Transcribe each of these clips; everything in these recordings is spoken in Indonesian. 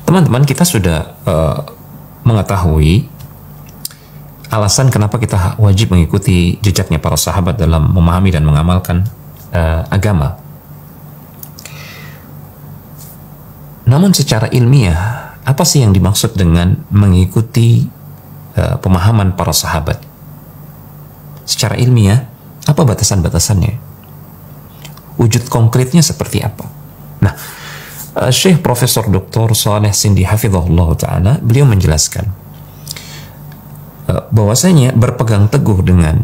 Teman-teman, kita sudah mengetahui alasan kenapa kita wajib mengikuti jejaknya para sahabat dalam memahami dan mengamalkan agama. Namun secara ilmiah, apa sih yang dimaksud dengan mengikuti pemahaman para sahabat? Secara ilmiah, apa batasan-batasannya? Wujud konkretnya seperti apa? Nah, Syekh Profesor Dr. Saleh Sindi Hafizahullah Ta'ala, beliau menjelaskan bahwasanya berpegang teguh dengan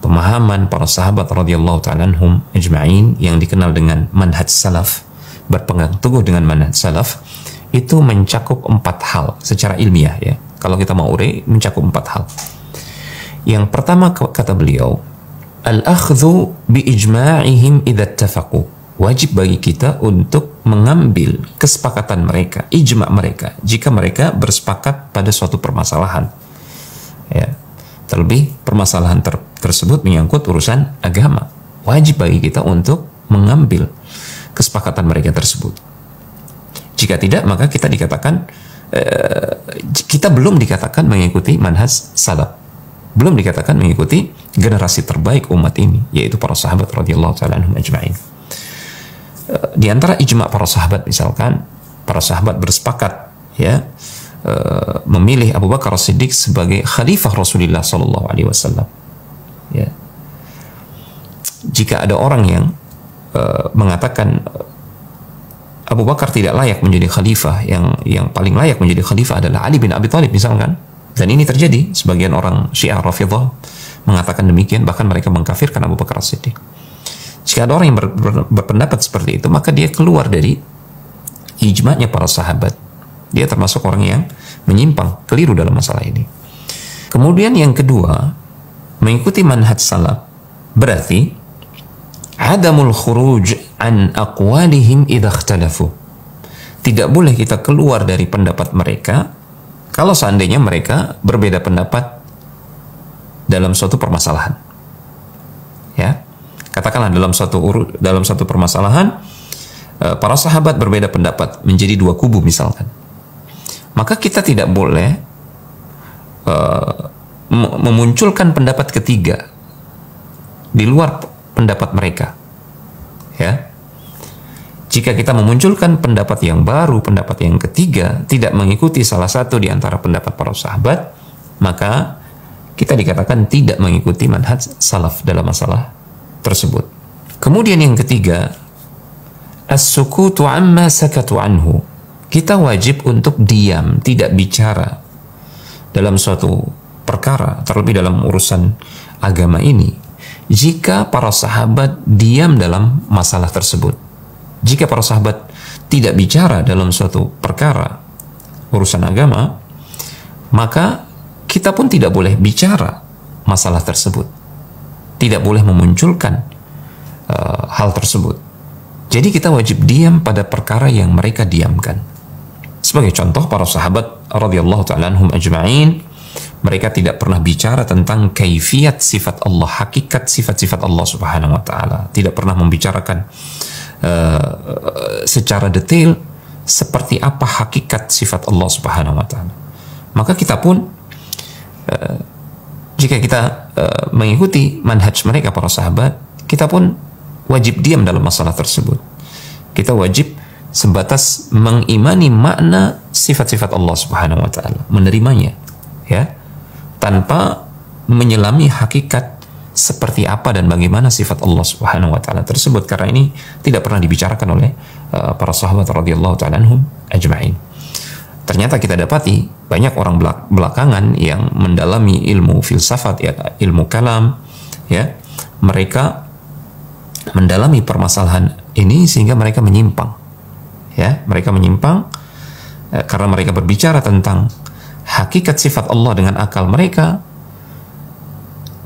pemahaman para sahabat radhiyallahu ta'ala anhum ajma'in yang dikenal dengan manhaj salaf, berpegang teguh dengan manhaj salaf itu mencakup 4 hal secara ilmiah ya. Kalau kita mau urei, mencakup 4 hal. Yang pertama, kata beliau, al-akhdhu bi ijma'ihim idza ittafaqu. Wajib bagi kita untuk mengambil kesepakatan mereka, ijma' mereka, jika mereka bersepakat pada suatu permasalahan. Ya. Terlebih permasalahan tersebut menyangkut urusan agama. Wajib bagi kita untuk mengambil kesepakatan mereka tersebut. Jika tidak, maka kita dikatakan kita belum dikatakan mengikuti manhaj salaf, belum dikatakan mengikuti generasi terbaik umat ini, yaitu para sahabat radhiyallahu ta'ala anhum ajma'in. Di antara ijma' para sahabat, misalkan para sahabat bersepakat ya memilih Abu Bakar As-Siddiq sebagai khalifah Rasulullah sallallahu alaihi wasallam. Ya. Jika ada orang yang mengatakan Abu Bakar tidak layak menjadi khalifah, yang paling layak menjadi khalifah adalah Ali bin Abi Thalib misalkan, dan ini terjadi, sebagian orang Syiah Rafidhah mengatakan demikian, bahkan mereka mengkafirkan Abu Bakar As-Siddiq. Jika ada orang yang berpendapat seperti itu, maka dia keluar dari ijma'nya para sahabat. Dia termasuk orang yang menyimpang, keliru dalam masalah ini. Kemudian yang kedua, mengikuti manhaj salaf berarti adamul khuruj an aqwalihim idza ikhtalafu. Tidak boleh kita keluar dari pendapat mereka kalau seandainya mereka berbeda pendapat dalam suatu permasalahan. Ya. Katakanlah dalam satu permasalahan para sahabat berbeda pendapat menjadi 2 kubu misalkan. Maka kita tidak boleh memunculkan pendapat ketiga di luar pendapat mereka. Ya. Jika kita memunculkan pendapat yang baru, pendapat yang ketiga, tidak mengikuti salah satu di antara pendapat para sahabat, maka kita dikatakan tidak mengikuti manhaj salaf dalam masalah tersebut. Kemudian yang ketiga, as-sukutu amma sakatu anhu. Kita wajib untuk diam, tidak bicara dalam suatu perkara, terlebih dalam urusan agama ini, jika para sahabat diam dalam masalah tersebut. Jika para sahabat tidak bicara dalam suatu perkara urusan agama, maka kita pun tidak boleh bicara masalah tersebut, tidak boleh memunculkan hal tersebut. Jadi kita wajib diam pada perkara yang mereka diamkan. Sebagai contoh, para sahabat radhiyallahu ta'ala anhum ajma'in, mereka tidak pernah bicara tentang kaifiyat sifat Allah, hakikat sifat-sifat Allah subhanahu wa ta'ala. Tidak pernah membicarakan secara detail seperti apa hakikat sifat Allah subhanahu wa ta'ala. Maka kita pun jika kita mengikuti manhaj mereka para sahabat, kita pun wajib diam dalam masalah tersebut. Kita wajib sebatas mengimani makna sifat-sifat Allah subhanahu wa ta'ala, menerimanya ya, tanpa menyelami hakikat seperti apa dan bagaimana sifat Allah subhanahu wa ta'ala tersebut, karena ini tidak pernah dibicarakan oleh para sahabat radhiyallahu ta'ala anhum ajma'in. Ternyata kita dapati banyak orang belakangan yang mendalami ilmu filsafat ya, ilmu kalam ya, mereka mendalami permasalahan ini sehingga mereka menyimpang ya, mereka menyimpang karena mereka berbicara tentang hakikat sifat Allah dengan akal mereka,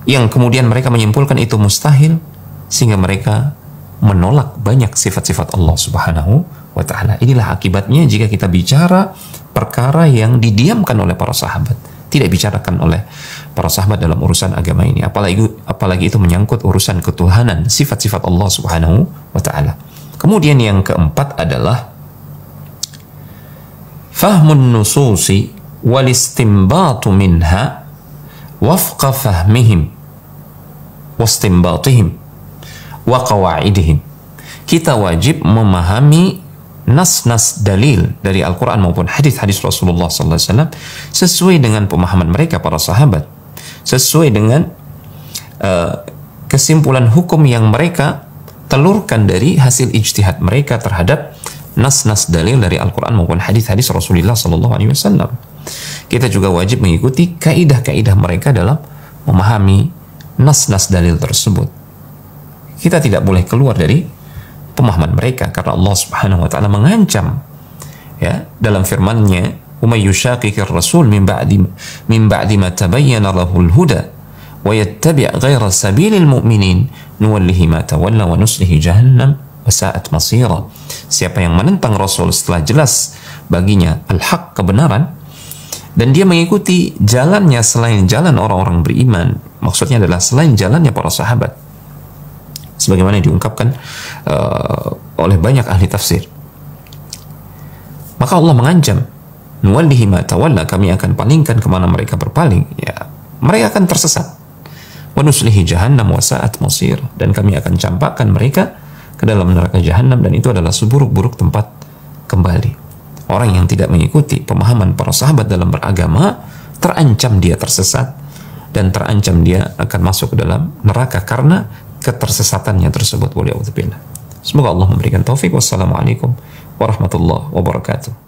yang kemudian mereka menyimpulkan itu mustahil, sehingga mereka menolak banyak sifat-sifat Allah subhanahu wa ta'ala. Inilah akibatnya jika kita bicara perkara yang didiamkan oleh para sahabat, tidak bicarakan oleh para sahabat dalam urusan agama ini, apalagi itu menyangkut urusan ketuhanan, sifat-sifat Allah subhanahu wa ta'ala. Kemudian yang keempat adalah fahmun nususi wal istinbatu minha wafqa fahmihim wastinbatihim wa qawaidihim. Kita wajib memahami nas-nas dalil dari Al-Quran maupun hadis-hadis Rasulullah SAW sesuai dengan pemahaman mereka para sahabat, sesuai dengan kesimpulan hukum yang mereka telurkan dari hasil ijtihad mereka terhadap nas-nas dalil dari Al-Quran maupun hadis-hadis Rasulullah SAW. Kita juga wajib mengikuti kaidah-kaidah mereka dalam memahami nas-nas dalil tersebut. Kita tidak boleh keluar dari pemahaman mereka karena Allah Subhanahu wa taala mengancam ya dalam firman-Nya, "Wa may yushaqiqir rasul min ba'di ma tabayyana lahul huda wa yattabi' ghayra sabilil mu'minin nuwallihi ma tawalla wa nuslihi jahannam wa sa'at masira." Siapa yang menentang Rasul setelah jelas baginya al-haq, kebenaran, dan dia mengikuti jalannya selain jalan orang-orang beriman, maksudnya adalah selain jalannya para sahabat, sebagaimana diungkapkan oleh banyak ahli tafsir, maka Allah mengancam, nuwallihi ma tawalla, kami akan palingkan kemana mereka berpaling, ya mereka akan tersesat, wa nuslihi jahannam wa sa'at masir, dan kami akan campakkan mereka ke dalam neraka jahannam, dan itu adalah seburuk-buruk tempat kembali. Orang yang tidak mengikuti pemahaman para sahabat dalam beragama terancam dia tersesat, dan terancam dia akan masuk ke dalam neraka karena ketersesatannya tersebut. Semoga Allah memberikan taufik. Wassalamualaikum warahmatullahi wabarakatuh.